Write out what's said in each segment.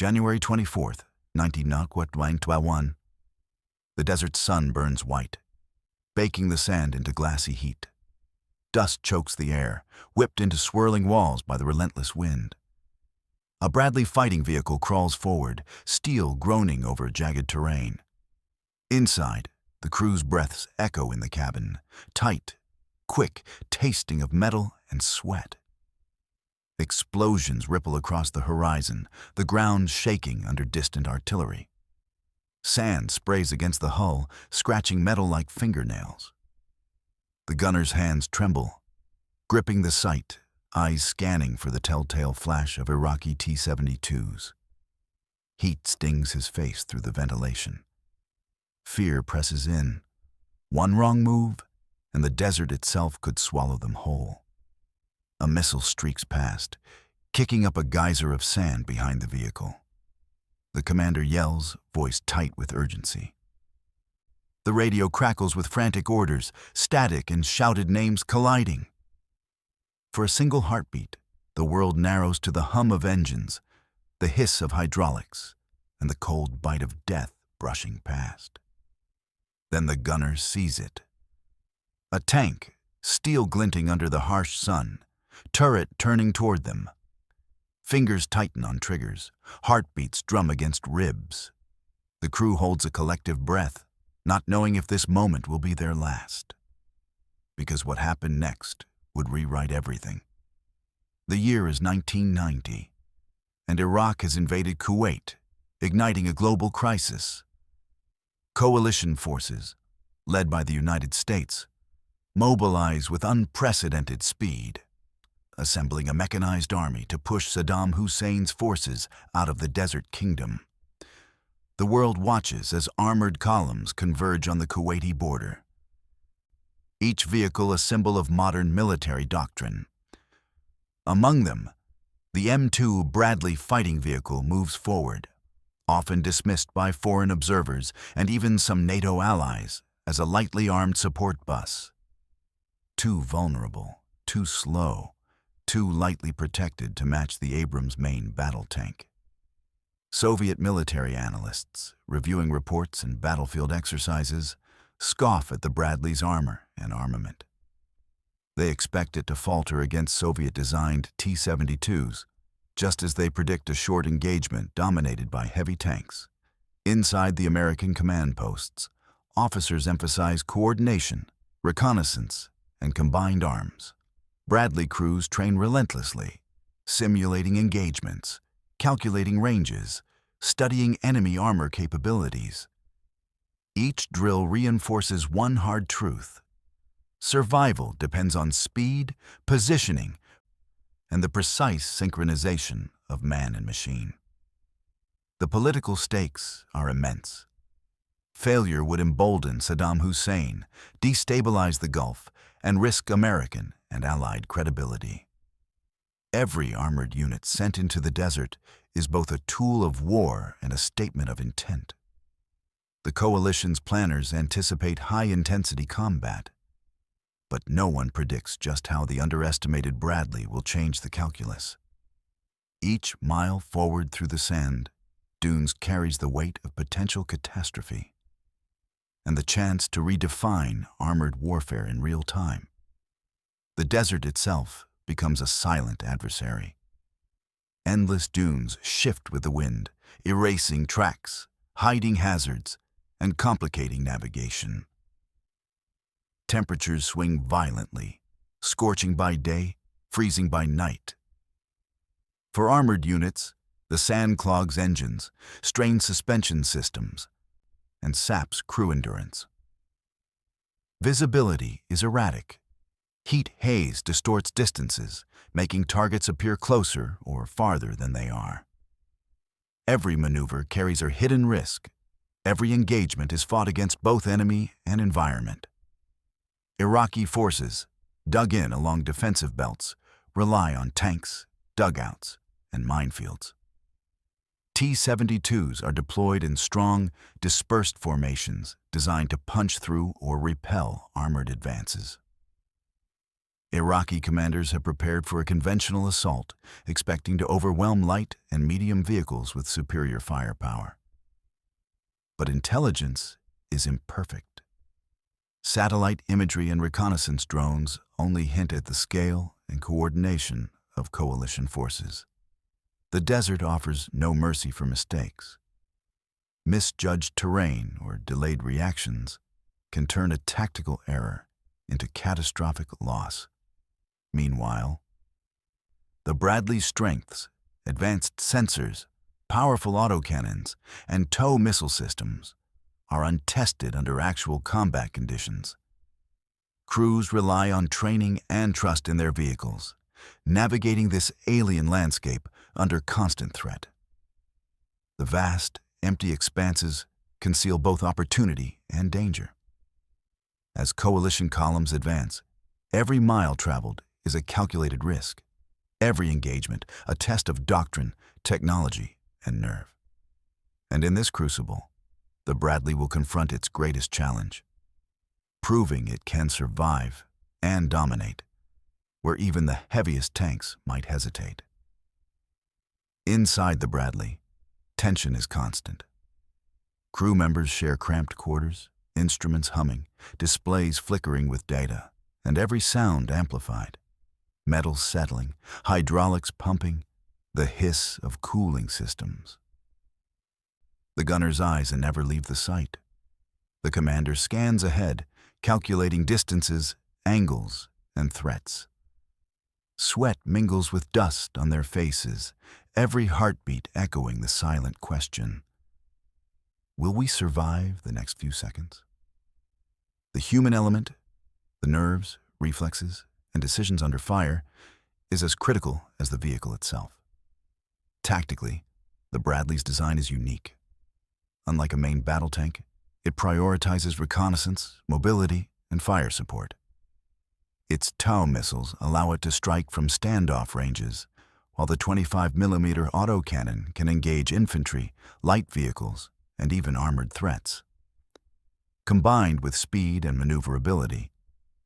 January 24th, 1991. The desert sun burns white, baking the sand into glassy heat. Dust chokes the air, whipped into swirling walls by the relentless wind. A Bradley fighting vehicle crawls forward, steel groaning over jagged terrain. Inside, the crew's breaths echo in the cabin, tight, quick, tasting of metal and sweat. Explosions ripple across the horizon, the ground shaking under distant artillery. Sand sprays against the hull, scratching metal like fingernails. The gunner's hands tremble, gripping the sight, eyes scanning for the telltale flash of Iraqi T-72s. Heat stings his face through the ventilation. Fear presses in. One wrong move, and the desert itself could swallow them whole. A missile streaks past, kicking up a geyser of sand behind the vehicle. The commander yells, voice tight with urgency. The radio crackles with frantic orders, static and shouted names colliding. For a single heartbeat, the world narrows to the hum of engines, the hiss of hydraulics, and the cold bite of death brushing past. Then the gunner sees it. A tank, steel glinting under the harsh sun, turret turning toward them. Fingers tighten on triggers, heartbeats drum against ribs. The crew holds a collective breath, not knowing if this moment will be their last. Because what happened next would rewrite everything. The year is 1990, and Iraq has invaded Kuwait, igniting a global crisis. Coalition forces, led by the United States, mobilize with unprecedented speed, assembling a mechanized army to push Saddam Hussein's forces out of the desert kingdom. The world watches as armored columns converge on the Kuwaiti border. Each vehicle a symbol of modern military doctrine. Among them, the M2 Bradley fighting vehicle moves forward, often dismissed by foreign observers and even some NATO allies as a lightly armed support bus. Too vulnerable, too slow, too lightly protected to match the Abrams main battle tank. Soviet military analysts, reviewing reports and battlefield exercises, scoff at the Bradley's armor and armament. They expect it to falter against Soviet-designed T-72s, just as they predict a short engagement dominated by heavy tanks. Inside the American command posts, officers emphasize coordination, reconnaissance, and combined arms. Bradley crews train relentlessly, simulating engagements, calculating ranges, studying enemy armor capabilities. Each drill reinforces one hard truth. Survival depends on speed, positioning, and the precise synchronization of man and machine. The political stakes are immense. Failure would embolden Saddam Hussein, destabilize the Gulf, and risk American and Allied credibility. Every armored unit sent into the desert is both a tool of war and a statement of intent. The coalition's planners anticipate high-intensity combat, but no one predicts just how the underestimated Bradley will change the calculus. Each mile forward through the sand dunes carries the weight of potential catastrophe and the chance to redefine armored warfare in real time. The desert itself becomes a silent adversary. Endless dunes shift with the wind, erasing tracks, hiding hazards, and complicating navigation. Temperatures swing violently, scorching by day, freezing by night. For armored units, the sand clogs engines, strains suspension systems, and saps crew endurance. Visibility is erratic. Heat haze distorts distances, making targets appear closer or farther than they are. Every maneuver carries a hidden risk. Every engagement is fought against both enemy and environment. Iraqi forces, dug in along defensive belts, rely on tanks, dugouts, and minefields. T-72s are deployed in strong, dispersed formations designed to punch through or repel armored advances. Iraqi commanders have prepared for a conventional assault, expecting to overwhelm light and medium vehicles with superior firepower. But intelligence is imperfect. Satellite imagery and reconnaissance drones only hint at the scale and coordination of coalition forces. The desert offers no mercy for mistakes. Misjudged terrain or delayed reactions can turn a tactical error into catastrophic loss. Meanwhile, the Bradley's strengths, advanced sensors, powerful autocannons, and tow missile systems are untested under actual combat conditions. Crews rely on training and trust in their vehicles, navigating this alien landscape under constant threat. The vast, empty expanses conceal both opportunity and danger. As coalition columns advance, every mile traveled is a calculated risk. Every engagement, a test of doctrine, technology, and nerve. And in this crucible, the Bradley will confront its greatest challenge, proving it can survive and dominate, where even the heaviest tanks might hesitate. Inside the Bradley, tension is constant. Crew members share cramped quarters, instruments humming, displays flickering with data, and every sound amplified. Metals settling, hydraulics pumping, the hiss of cooling systems. The gunner's eyes never leave the sight. The commander scans ahead, calculating distances, angles, and threats. Sweat mingles with dust on their faces, every heartbeat echoing the silent question: will we survive the next few seconds? The human element, the nerves, reflexes, and decisions under fire, is as critical as the vehicle itself. Tactically, the Bradley's design is unique. Unlike a main battle tank, it prioritizes reconnaissance, mobility, and fire support. Its tow missiles allow it to strike from standoff ranges, while the 25mm autocannon can engage infantry, light vehicles, and even armored threats. Combined with speed and maneuverability,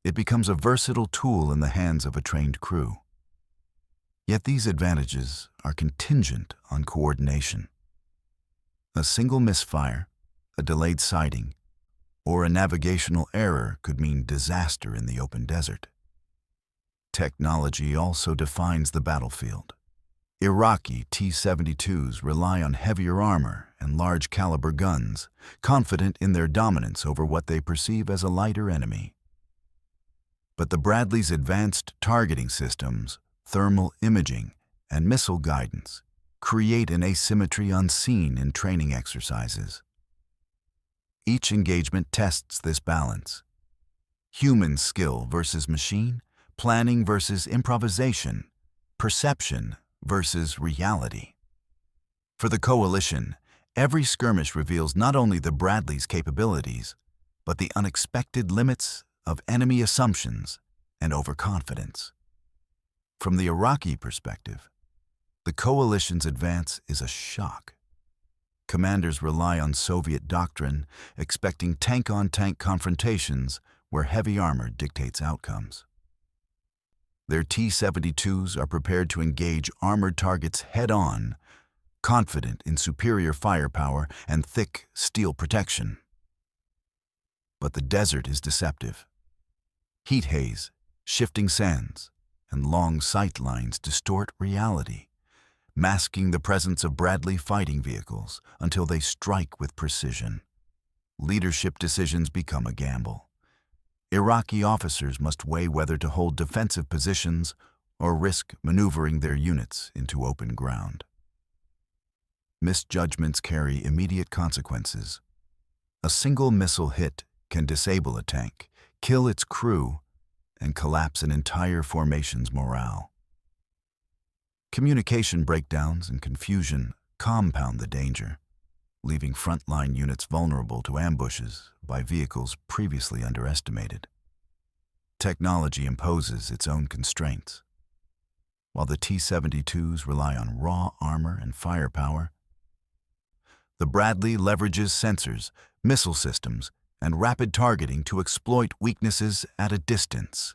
it becomes a versatile tool in the hands of a trained crew. Yet these advantages are contingent on coordination. A single misfire, a delayed sighting, or a navigational error could mean disaster in the open desert. Technology also defines the battlefield. Iraqi T-72s rely on heavier armor and large-caliber guns, confident in their dominance over what they perceive as a lighter enemy. But the Bradley's advanced targeting systems, thermal imaging, and missile guidance create an asymmetry unseen in training exercises. Each engagement tests this balance: human skill versus machine, planning versus improvisation, perception versus reality. For the coalition, every skirmish reveals not only the Bradley's capabilities, but the unexpected limits of enemy assumptions and overconfidence. From the Iraqi perspective, the coalition's advance is a shock. Commanders rely on Soviet doctrine, expecting tank-on-tank confrontations where heavy armor dictates outcomes. Their T-72s are prepared to engage armored targets head-on, confident in superior firepower and thick steel protection. But the desert is deceptive. Heat haze, shifting sands, and long sight lines distort reality, masking the presence of Bradley fighting vehicles until they strike with precision. Leadership decisions become a gamble. Iraqi officers must weigh whether to hold defensive positions or risk maneuvering their units into open ground. Misjudgments carry immediate consequences. A single missile hit can disable a tank, kill its crew, and collapse an entire formation's morale. Communication breakdowns and confusion compound the danger, leaving frontline units vulnerable to ambushes by vehicles previously underestimated. Technology imposes its own constraints. While the T-72s rely on raw armor and firepower, the Bradley leverages sensors, missile systems, and rapid targeting to exploit weaknesses at a distance.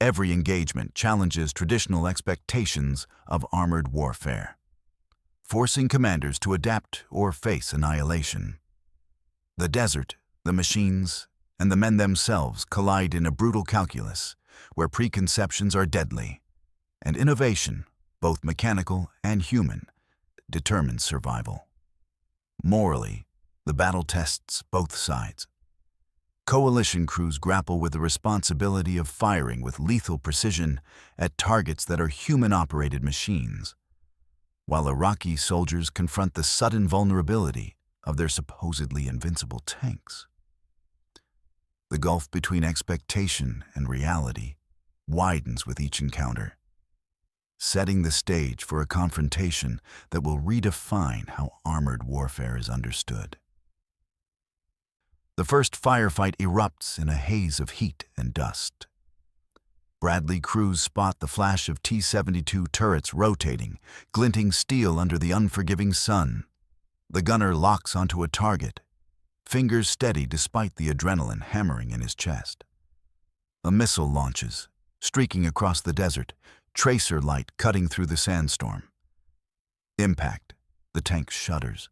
Every engagement challenges traditional expectations of armored warfare, forcing commanders to adapt or face annihilation. The desert, the machines, and the men themselves collide in a brutal calculus where preconceptions are deadly, and innovation, both mechanical and human, determines survival. Morally, the battle tests both sides. Coalition crews grapple with the responsibility of firing with lethal precision at targets that are human-operated machines, while Iraqi soldiers confront the sudden vulnerability of their supposedly invincible tanks. The gulf between expectation and reality widens with each encounter, setting the stage for a confrontation that will redefine how armored warfare is understood. The first firefight erupts in a haze of heat and dust. Bradley crews spot the flash of T-72 turrets rotating, glinting steel under the unforgiving sun. The gunner locks onto a target, fingers steady despite the adrenaline hammering in his chest. A missile launches, streaking across the desert, tracer light cutting through the sandstorm. Impact, the tank shudders,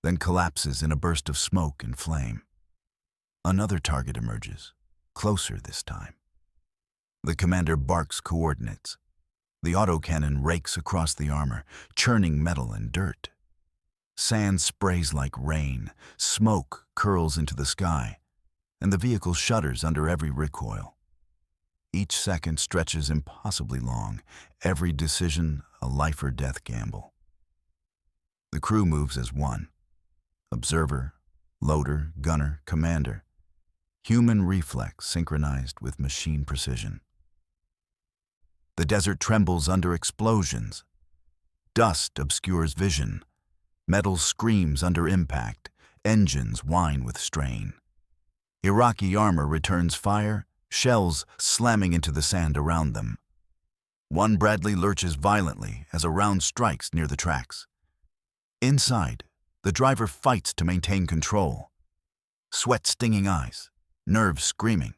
then collapses in a burst of smoke and flame. Another target emerges, closer this time. The commander barks coordinates. The autocannon rakes across the armor, churning metal and dirt. Sand sprays like rain, smoke curls into the sky, and the vehicle shudders under every recoil. Each second stretches impossibly long, every decision a life-or-death gamble. The crew moves as one. Observer, loader, gunner, commander. Human reflex synchronized with machine precision. The desert trembles under explosions. Dust obscures vision. Metal screams under impact. Engines whine with strain. Iraqi armor returns fire, shells slamming into the sand around them. One Bradley lurches violently as a round strikes near the tracks. Inside, the driver fights to maintain control. Sweat-stinging eyes, nerves screaming.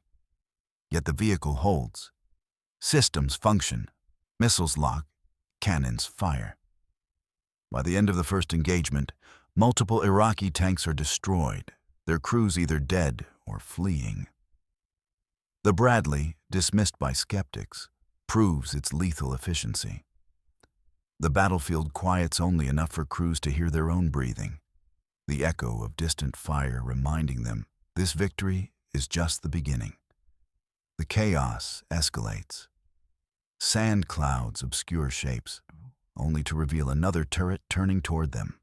Yet the vehicle holds. Systems function, missiles lock, cannons fire. By the end of the first engagement, multiple Iraqi tanks are destroyed, their crews either dead or fleeing. The Bradley, dismissed by skeptics, proves its lethal efficiency. The battlefield quiets only enough for crews to hear their own breathing, the echo of distant fire reminding them this victory is just the beginning. The chaos escalates. Sand clouds obscure shapes, only to reveal another turret turning toward them.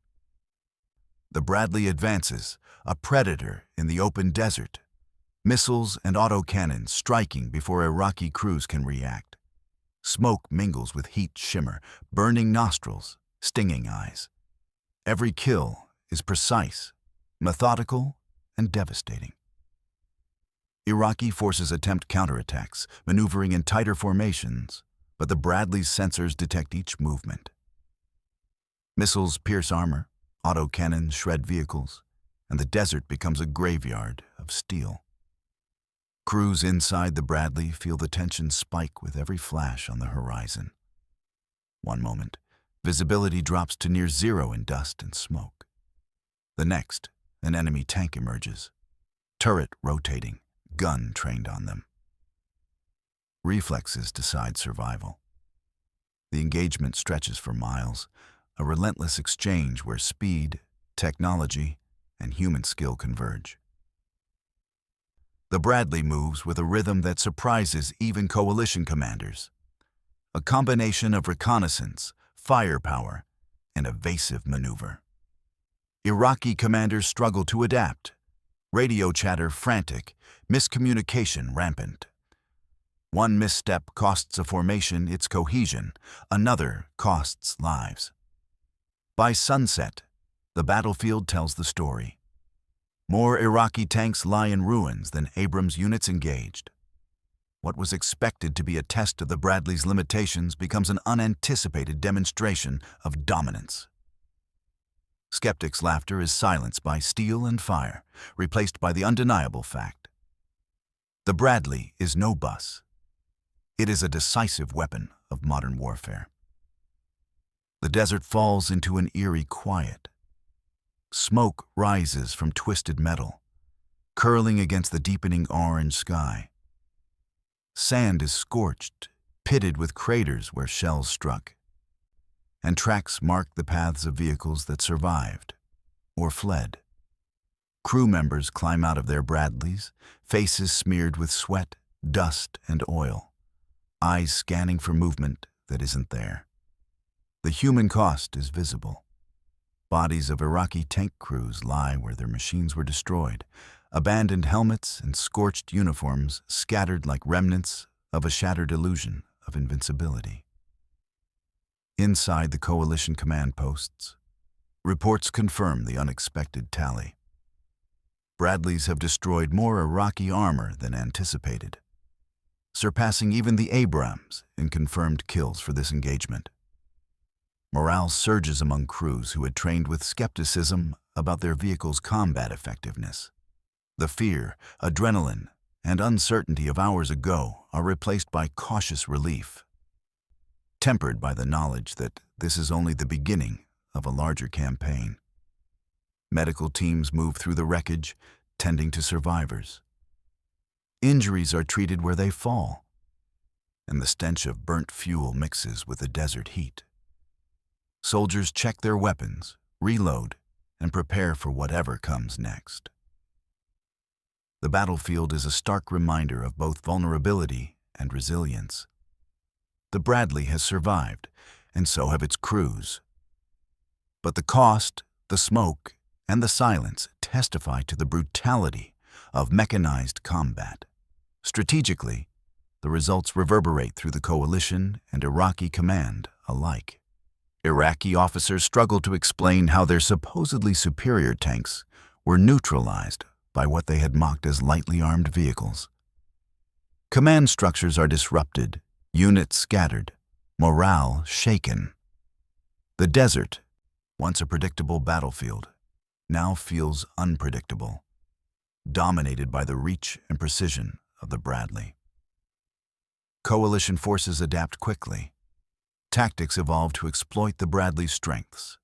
The Bradley advances, a predator in the open desert, missiles and autocannons striking before Iraqi crews can react. Smoke mingles with heat shimmer, burning nostrils, stinging eyes. Every kill is precise, methodical, and devastating. Iraqi forces attempt counterattacks, maneuvering in tighter formations, but the Bradley's sensors detect each movement. Missiles pierce armor, autocannons shred vehicles, and the desert becomes a graveyard of steel. Crews inside the Bradley feel the tension spike with every flash on the horizon. One moment, visibility drops to near zero in dust and smoke. The next, an enemy tank emerges, turret rotating, gun trained on them. Reflexes decide survival. The engagement stretches for miles, a relentless exchange where speed, technology, and human skill converge. The Bradley moves with a rhythm that surprises even coalition commanders. A combination of reconnaissance, firepower, and evasive maneuver. Iraqi commanders struggle to adapt. Radio chatter frantic, miscommunication rampant. One misstep costs a formation its cohesion, another costs lives. By sunset, the battlefield tells the story. More Iraqi tanks lie in ruins than Abrams units engaged. What was expected to be a test of the Bradley's limitations becomes an unanticipated demonstration of dominance. Skeptics' laughter is silenced by steel and fire, replaced by the undeniable fact. The Bradley is no bus. It is a decisive weapon of modern warfare. The desert falls into an eerie quiet. Smoke rises from twisted metal, curling against the deepening orange sky. Sand is scorched, pitted with craters where shells struck, and tracks mark the paths of vehicles that survived or fled. Crew members climb out of their Bradleys, faces smeared with sweat, dust, and oil, eyes scanning for movement that isn't there. The human cost is visible. Bodies of Iraqi tank crews lie where their machines were destroyed, abandoned helmets and scorched uniforms scattered like remnants of a shattered illusion of invincibility. Inside the coalition command posts, reports confirm the unexpected tally. Bradleys have destroyed more Iraqi armor than anticipated, surpassing even the Abrams in confirmed kills for this engagement. Morale surges among crews who had trained with skepticism about their vehicle's combat effectiveness. The fear, adrenaline, and uncertainty of hours ago are replaced by cautious relief, tempered by the knowledge that this is only the beginning of a larger campaign. Medical teams move through the wreckage, tending to survivors. Injuries are treated where they fall, and the stench of burnt fuel mixes with the desert heat. Soldiers check their weapons, reload, and prepare for whatever comes next. The battlefield is a stark reminder of both vulnerability and resilience. The Bradley has survived, and so have its crews. But the cost, the smoke, and the silence testify to the brutality of mechanized combat. Strategically, the results reverberate through the coalition and Iraqi command alike. Iraqi officers struggle to explain how their supposedly superior tanks were neutralized by what they had mocked as lightly armed vehicles. Command structures are disrupted, units scattered, morale shaken. The desert, once a predictable battlefield, now feels unpredictable, dominated by the reach and precision of the Bradley. Coalition forces adapt quickly. Tactics evolve to exploit the Bradley's strengths.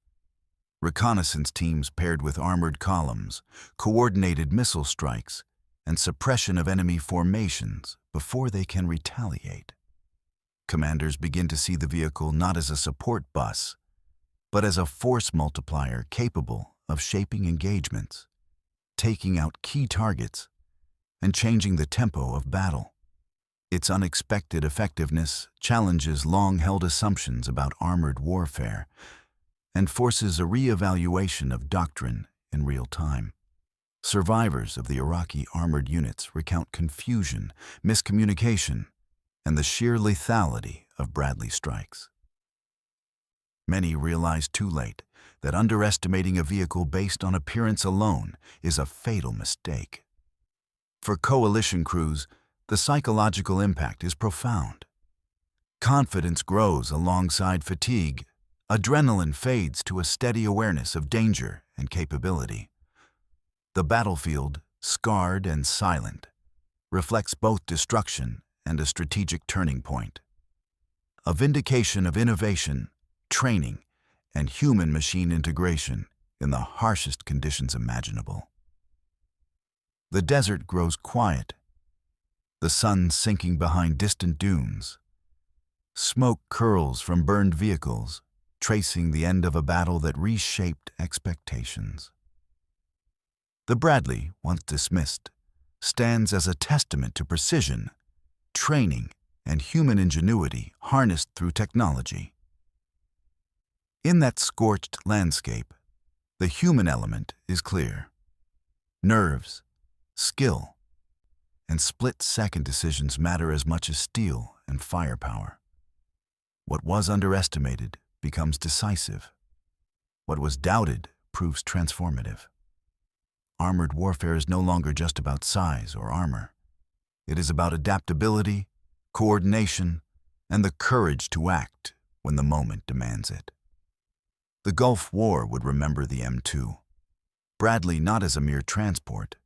Reconnaissance teams paired with armored columns, coordinated missile strikes, and suppression of enemy formations before they can retaliate. Commanders begin to see the vehicle not as a support bus, but as a force multiplier capable of shaping engagements, taking out key targets, and changing the tempo of battle. Its unexpected effectiveness challenges long-held assumptions about armored warfare and forces a re-evaluation of doctrine in real time. Survivors of the Iraqi armored units recount confusion, miscommunication, and the sheer lethality of Bradley strikes. Many realize too late that underestimating a vehicle based on appearance alone is a fatal mistake. For coalition crews, the psychological impact is profound. Confidence grows alongside fatigue. Adrenaline fades to a steady awareness of danger and capability. The battlefield, scarred and silent, reflects both destruction and a strategic turning point. A vindication of innovation, training, and human-machine integration in the harshest conditions imaginable. The desert grows quiet, the sun sinking behind distant dunes. Smoke curls from burned vehicles, tracing the end of a battle that reshaped expectations. The Bradley, once dismissed, stands as a testament to precision, training, and human ingenuity harnessed through technology. In that scorched landscape, the human element is clear. Nerves, skill, and split-second decisions matter as much as steel and firepower. What was underestimated becomes decisive. What was doubted proves transformative. Armored warfare is no longer just about size or armor. It is about adaptability, coordination, and the courage to act when the moment demands it. The Gulf War would remember the M2, Bradley not as a mere transport,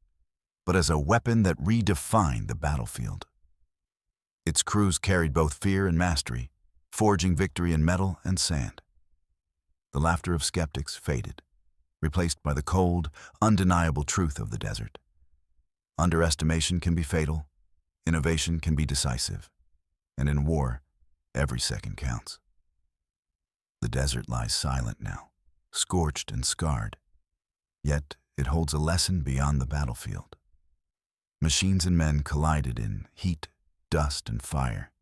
but as a weapon that redefined the battlefield. Its crews carried both fear and mastery, forging victory in metal and sand. The laughter of skeptics faded, replaced by the cold, undeniable truth of the desert. Underestimation can be fatal, innovation can be decisive, and in war, every second counts. The desert lies silent now, scorched and scarred, yet it holds a lesson beyond the battlefield. Machines and men collided in heat, dust, and fire,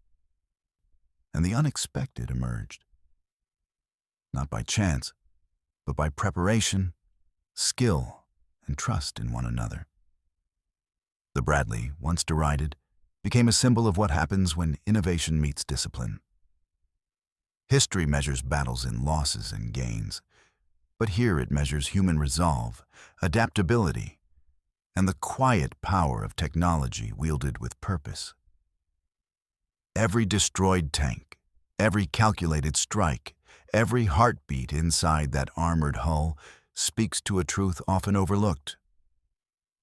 and the unexpected emerged. Not by chance, but by preparation, skill, and trust in one another. The Bradley, once derided, became a symbol of what happens when innovation meets discipline. History measures battles in losses and gains, but here it measures human resolve, adaptability, and the quiet power of technology wielded with purpose. Every destroyed tank, every calculated strike, every heartbeat inside that armored hull speaks to a truth often overlooked.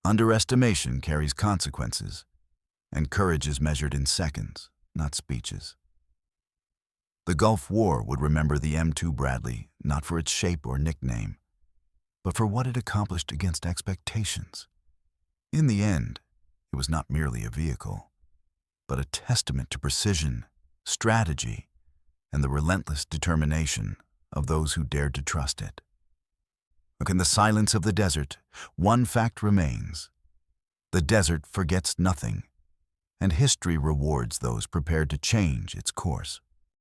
Underestimation carries consequences, and courage is measured in seconds, not speeches. The Gulf War would remember the M2 Bradley not for its shape or nickname, but for what it accomplished against expectations. In the end, it was not merely a vehicle, but a testament to precision, strategy, and the relentless determination of those who dared to trust it. Look, in the silence of the desert, one fact remains. The desert forgets nothing, and history rewards those prepared to change its course.